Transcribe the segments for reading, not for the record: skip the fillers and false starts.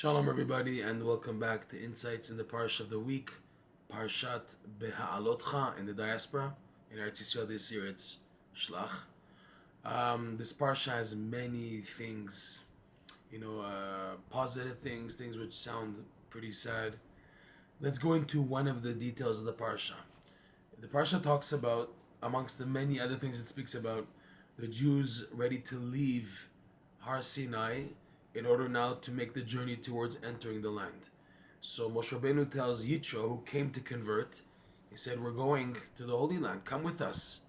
Shalom everybody and welcome back to Insights in the Parsha of the Week, Parshat Beha'alotkha in the diaspora. In Eretz Yisrael this year it's Shlach. This Parsha has many things, positive things which sound pretty sad. Let's go into one of the details of the Parsha. The Parsha talks about, amongst the many other things it speaks about, the Jews ready to leave Har Sinai in order now to make the journey towards entering the land. So Moshe Rabbeinu tells Yitro, who came to convert, he said, we're going to the Holy Land, come with us.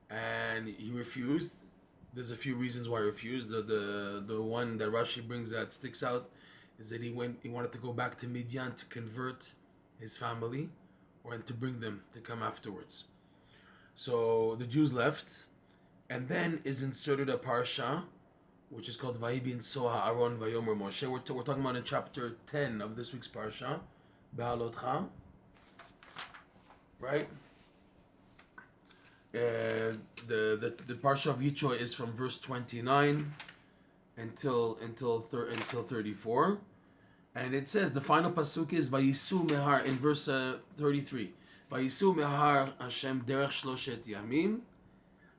And he refused. There's a few reasons why he refused. The one that Rashi brings that sticks out is that he wanted to go back to Midian to convert his family, and to bring them to come afterwards. So the Jews left, and then is inserted a parsha which is called Vayibin Soha Aaron Vayomer Moshe. We're talking about in chapter 10 of this week's Parsha, Beha'alotkha. Right? The Parsha of Yitro is from verse 29 until 34. And it says, the final pasuk is Vayisu Mehar in verse 33. Vayisu Mehar Hashem derech shloshet yamim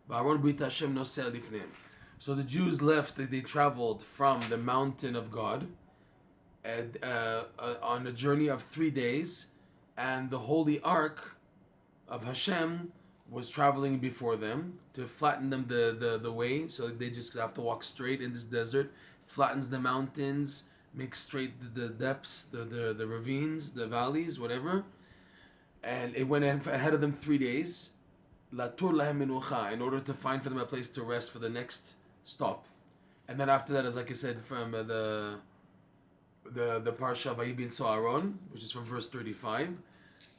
va'aron brit Hashem noseh lifneim. So the Jews left, they traveled from the mountain of God and, on a journey of 3 days, and the holy ark of Hashem was traveling before them to flatten them the way, so they just have to walk straight in this desert, flattens the mountains, makes straight the depths, the ravines, the valleys, whatever. And it went ahead of them 3 days, latur lahem menucha, in order to find for them a place to rest for the next stop. And then after that, as like I said, from the Parsha Vayibin So'aron, which is from verse 35,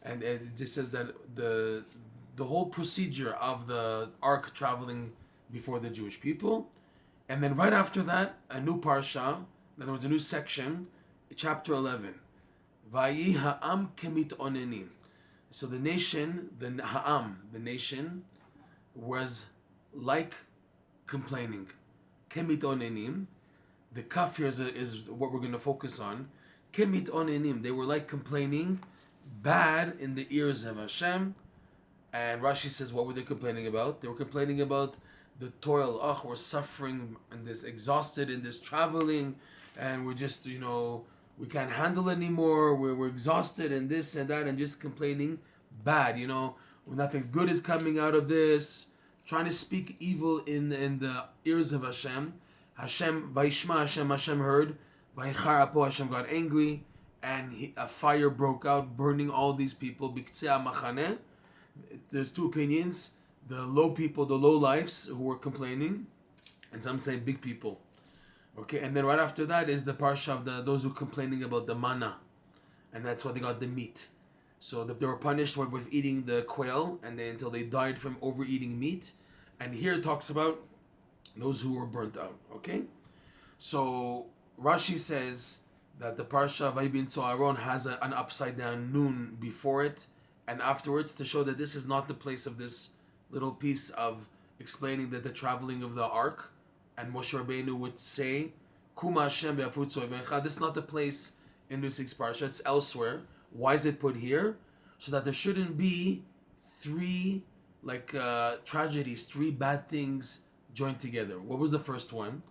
and it just says that the whole procedure of the ark traveling before the Jewish people. And then right after that, a new Parsha, in other words, a new section, chapter 11, Vayi ha'am kemit'onenim. So the nation, the nation, was like complaining. Kemit'onenim. The kaf here is what we're going to focus on. Kemit'onenim. They were like complaining, bad in the ears of Hashem. And Rashi says, what were they complaining about? They were complaining about the toil. Oh, we're suffering and this, exhausted in this traveling, and we're just, we can't handle anymore. We're exhausted and this and that, and just complaining bad. Nothing good is coming out of this. Trying to speak evil in the ears of Hashem. Hashem heard. Vayichar apo, Hashem got angry, and a fire broke out, burning all these people. Biktzei machane. There's two opinions: the low people, the low lives who were complaining, and some say big people. Okay, and then right after that is the parsha of those who are complaining about the manna, and that's why they got the meat. So they were punished with eating the quail, and until they died from overeating meat. And here it talks about those who were burnt out. Okay, so Rashi says that the parsha Vayibin So'aron has an upside down nun before it and afterwards, to show that this is not the place of this little piece of explaining that the traveling of the ark. And Moshe Rabbeinu would say, Kuma Hashem be'afut so'evecha. This is not the place in this week's parsha. It's elsewhere. Why is it put here? So that there shouldn't be three tragedies, three bad things joined together. What was the first one?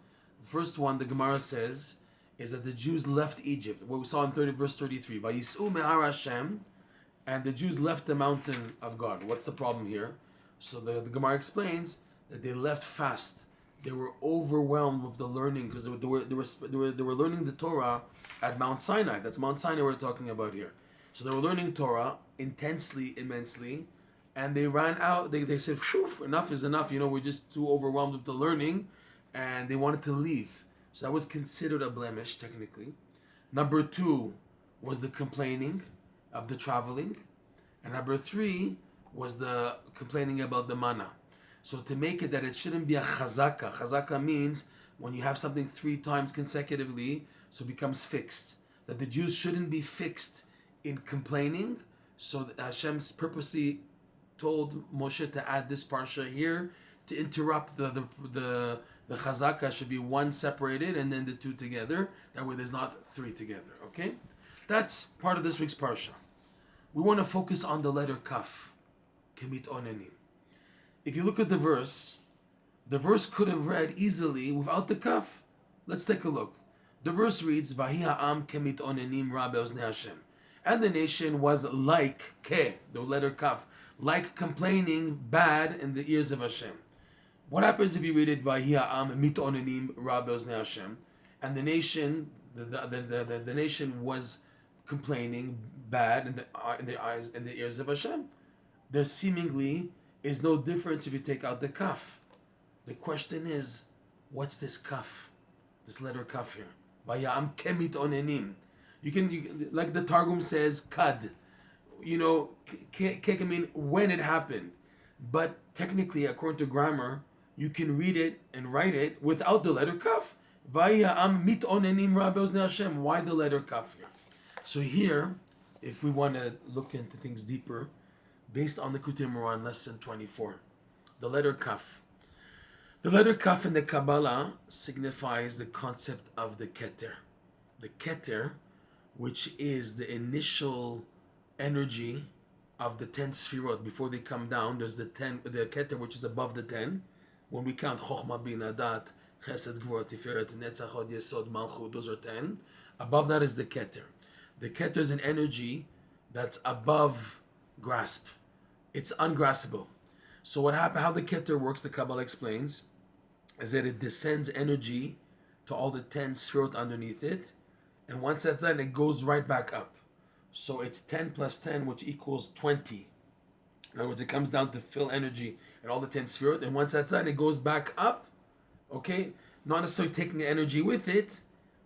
The first one, the Gemara says, is that the Jews left Egypt. What we saw in verse 33. Vayisu me'ar Hashem. And the Jews left the mountain of God. What's the problem here? So the Gemara explains that they left fast. They were overwhelmed with the learning because they were learning the Torah at Mount Sinai. That's Mount Sinai we're talking about here. So they were learning Torah intensely, immensely, and they ran out. They said, enough is enough. We're just too overwhelmed with the learning, and they wanted to leave. So that was considered a blemish, technically. Number 2 was the complaining of the traveling, and number 3 was the complaining about the manna. So to make it that it shouldn't be a chazaka. Chazaka means when you have something 3 times consecutively, so it becomes fixed. That the Jews shouldn't be fixed in complaining. So Hashem's purposely told Moshe to add this parsha here to interrupt the The chazaka should be one separated and then the two together. That way there's not three together. Okay? That's part of this week's parsha. We want to focus on the letter kaf. Kemit'onenim. If you look at the verse could have read easily without the kaf. Let's take a look. The verse reads, Vahi ha'am kemit'onenim ra be'oznei Hashem. And the nation was like ke, the letter kaf, like complaining bad in the ears of Hashem. What happens if you read it, Vahi ha'am mit'onenim ra be'oznei Hashem, and the nation, the nation was complaining bad in the ears of Hashem? There seemingly is no difference if you take out the kaf. The question is, what's this kaf? This letter kaf here. Vayam kemit'onenim. You can, like the Targum says, kad. You know, can mean when it happened. But technically, according to grammar, you can read it and write it without the letter kaf. Vayam mit'onenim ra be'oznei Hashem. Why the letter kaf here? So here, if we want to look into things deeper, based on the Likutey Moharan Lesson 24, the letter kaf. The letter kaf in the Kabbalah signifies the concept of the Keter. The Keter, which is the initial energy of the 10 sfirot before they come down. There's the Keter, which is above the 10. When we count Chochmah, Bina, Dat, Chesed, Gvur, Tiferet, Netzach, Hod, Yesod, Malchut, those are 10. Above that is the Keter. The Keter is an energy that's above grasp. It's ungraspable. So what happened? How the Keter works, the Kabbalah explains, is that it descends energy to all the 10 sfirot underneath it, and once that's done, it goes right back up. So it's 10 plus 10, which equals 20. In other words, it comes down to fill energy and all the 10 sfirot, and once that's done, it goes back up. Okay, not necessarily taking the energy with it,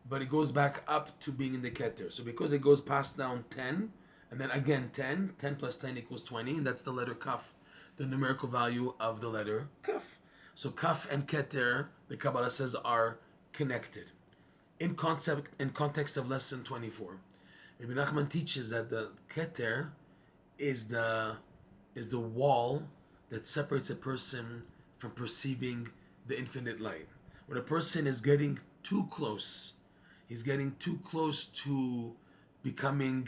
but it goes back up to being in the Keter. So because it goes past down 10, and then again 10 plus 10 equals 20, and that's the letter kaf, the numerical value of the letter kaf. So kaf and Keter, the Kabbalah says, are connected. In context of lesson 24, Rebbe Nachman teaches that the Keter is the wall that separates a person from perceiving the infinite light. When a person is getting too close, he's getting too close to becoming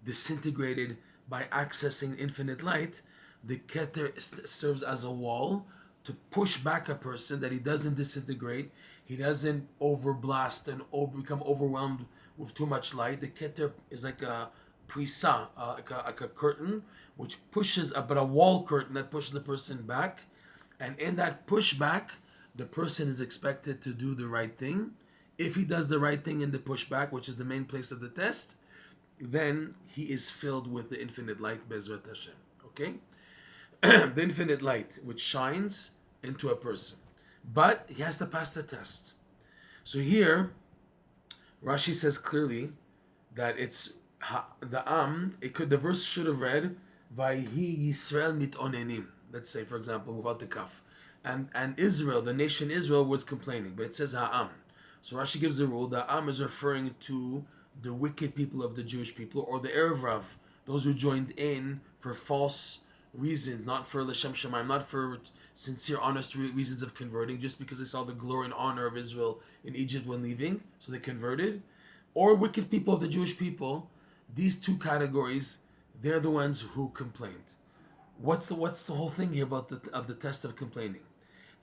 disintegrated by accessing infinite light, the Keter serves as a wall to push back a person that he doesn't disintegrate, he doesn't overblast and become overwhelmed with too much light. The Keter is like a prisa, like a curtain, which pushes, but a wall curtain that pushes the person back. And in that pushback, the person is expected to do the right thing. If he does the right thing in the pushback, which is the main place of the test, then he is filled with the infinite light, Bezrat Hashem. Okay? The infinite light, which shines into a person. But he has to pass the test. So here, Rashi says clearly that it's the verse should have read, Vayhi Yisrael mit'onenim. Let's say, for example, without the kaf. And Israel, the nation Israel, was complaining, but it says ha'am. So Rashi gives a rule that ha'am is referring to the wicked people of the Jewish people, or the Erev Rav, those who joined in for false reasons, not for L'Shem Shemaim, not for sincere, honest reasons of converting, just because they saw the glory and honor of Israel in Egypt when leaving, so they converted, or wicked people of the Jewish people. These two categories, they're the ones who complained. What's the whole thing here about the test of complaining?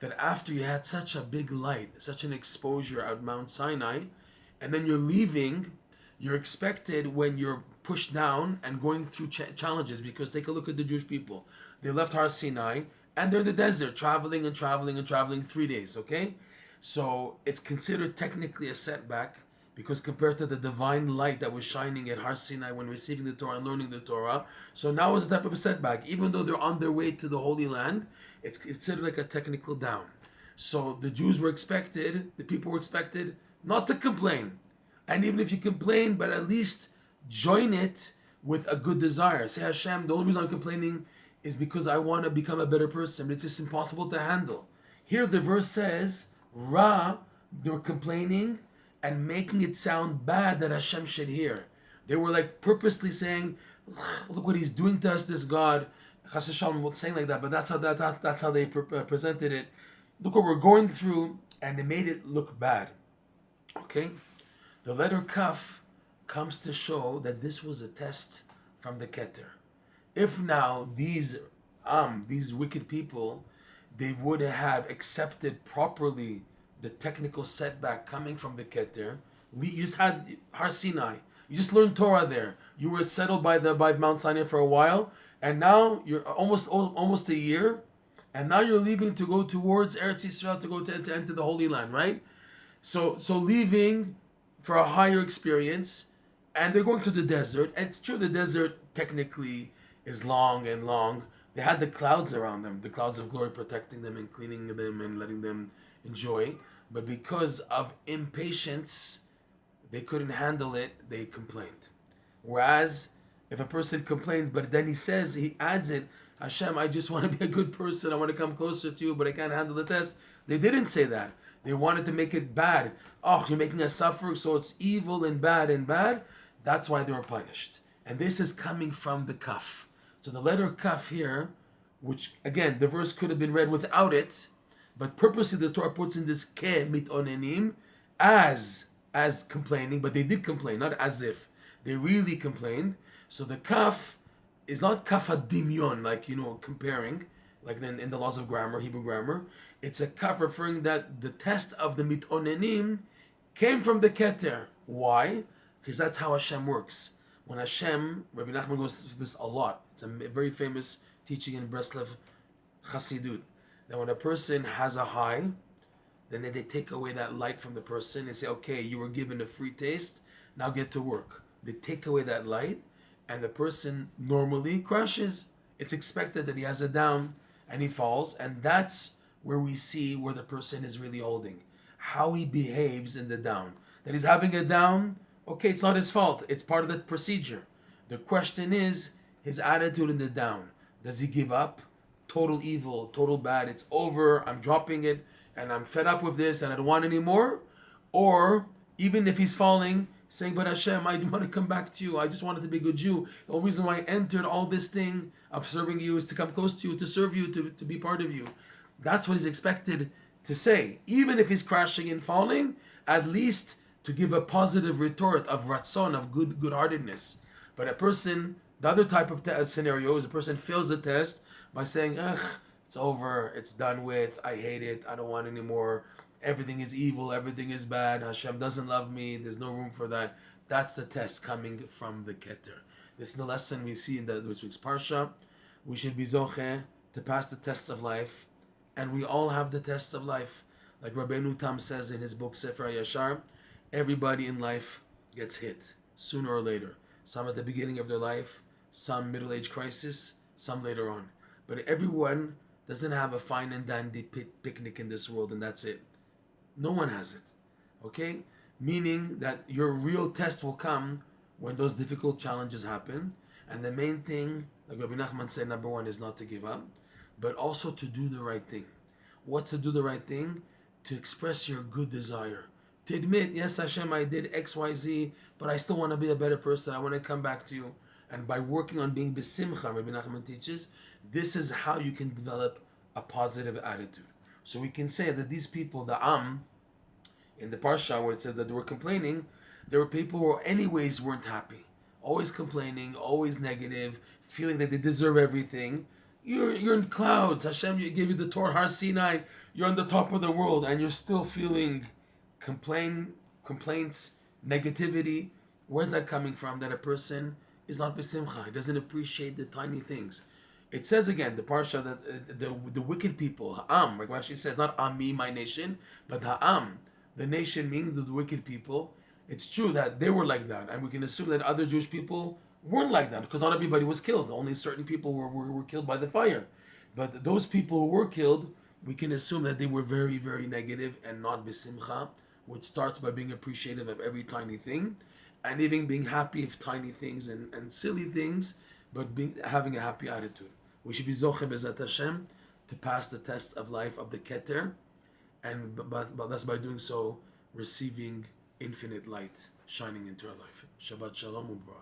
That after you had such a big light, such an exposure at Mount Sinai, and then you're leaving, you're expected, when you're pushed down and going through challenges, because take a look at the Jewish people. They left Har Sinai, and they're in the desert, traveling 3 days, okay? So it's considered technically a setback, because compared to the divine light that was shining at Har Sinai when receiving the Torah and learning the Torah, so now it's a type of a setback. Even though they're on their way to the Holy Land, it's considered like a technical down. So the Jews were expected, the people were expected not to complain. And even if you complain, but at least join it with a good desire. Say, Hashem, the only reason I'm complaining is because I want to become a better person, but it's just impossible to handle. Here the verse says, Ra, they were complaining and making it sound bad that Hashem should hear. They were like purposely saying, look what he's doing to us, this God. Chas v'shalom was saying like that, but that's how they presented it. Look what we're going through. and it made it look bad. Okay? The letter Kaf comes to show that this was a test from the Keter. If now these wicked people, they would have accepted properly the technical setback coming from the Keter. You just had Har Sinai. You just learned Torah there. You were settled by Mount Sinai for a while, and now you're almost a year, and now you're leaving to go towards Eretz Yisrael to enter the Holy Land, right? So leaving for a higher experience, and they're going to the desert. And it's true, the desert technically is long and long. They had the clouds around them, the clouds of glory protecting them and cleaning them and letting them enjoy. But because of impatience, they couldn't handle it, they complained. Whereas, if a person complains, but then he adds it, Hashem, I just want to be a good person, I want to come closer to you, but I can't handle the test. They didn't say that. They wanted to make it bad. Oh, you're making us suffer, so it's evil and bad. That's why they were punished. And this is coming from the Kaf. So the letter Kaf here, which again, the verse could have been read without it, but purposely the Torah puts in this kemit'onenim as complaining, but they did complain, not as if. They really complained. So the Kaf is not Kaf adimyon, like, comparing, like in the laws of grammar, Hebrew grammar. It's a Kaf referring that the test of the mit'onenim came from the Keter. Why? Because that's how Hashem works. When Hashem, Rebbe Nachman goes through this a lot. It's a very famous teaching in Breslov Chassidut. That when a person has a high, then they take away that light from the person and say, okay, you were given a free taste, now get to work. They take away that light, and the person normally crashes. It's expected that he has a down, and he falls, and that's where we see where the person is really holding. How he behaves in the down. That he's having a down, okay, it's not his fault. It's part of the procedure. The question is his attitude in the down. Does he give up? Total evil, total bad. It's over. I'm dropping it, and I'm fed up with this, and I don't want any more. Or even if he's falling, saying, "But Hashem, I want to come back to you. I just wanted to be a good Jew. The whole reason why I entered all this thing of serving you is to come close to you, to serve you, to be part of you." That's what he's expected to say. Even if he's crashing and falling, at least to give a positive retort of ratzon, of good-heartedness. But a person, the other type of scenario is a person fails the test by saying, ugh, it's over, it's done with, I hate it, I don't want any more, everything is evil, everything is bad, Hashem doesn't love me, there's no room for that. That's the test coming from the Keter. This is the lesson we see in this week's Parsha. We should be zoche to pass the tests of life, and we all have the tests of life. Like Rebbe Nachman says in his book Sefer Yashar, everybody in life gets hit, sooner or later. Some at the beginning of their life, some middle-age crisis, some later on. But everyone doesn't have a fine and dandy picnic in this world, and that's it. No one has it, okay? Meaning that your real test will come when those difficult challenges happen. And the main thing, like Rebbe Nachman said, number one is not to give up, but also to do the right thing. What's to do the right thing? To express your good desire. To admit, yes, Hashem, I did X, Y, Z, but I still want to be a better person. I want to come back to you. And by working on being simcha, Rebbe Nachman teaches, this is how you can develop a positive attitude. So we can say that these people, the in the Parsha where it says that they were complaining, there were people who anyways weren't happy. Always complaining, always negative, feeling that they deserve everything. You're in clouds. Hashem gave you the Torah, Har Sinai. You're on the top of the world, and you're still feeling complaints, negativity. Where's that coming from? That a person is not besimcha. He doesn't appreciate the tiny things. It says again, the parsha, that the wicked people, ha'am, like Rashi says, not ami, my nation, but ha'am, the nation, meaning the wicked people. It's true that they were like that, and we can assume that other Jewish people weren't like that, because not everybody was killed. Only certain people were killed by the fire. But those people who were killed, we can assume that they were very, very negative and not besimcha, which starts by being appreciative of every tiny thing, and even being happy of tiny things and silly things, but having a happy attitude. We should be zoche bezat Hashem to pass the test of life of the Keter, and but that's by doing so, receiving infinite light shining into our life. Shabbat shalom u'brach.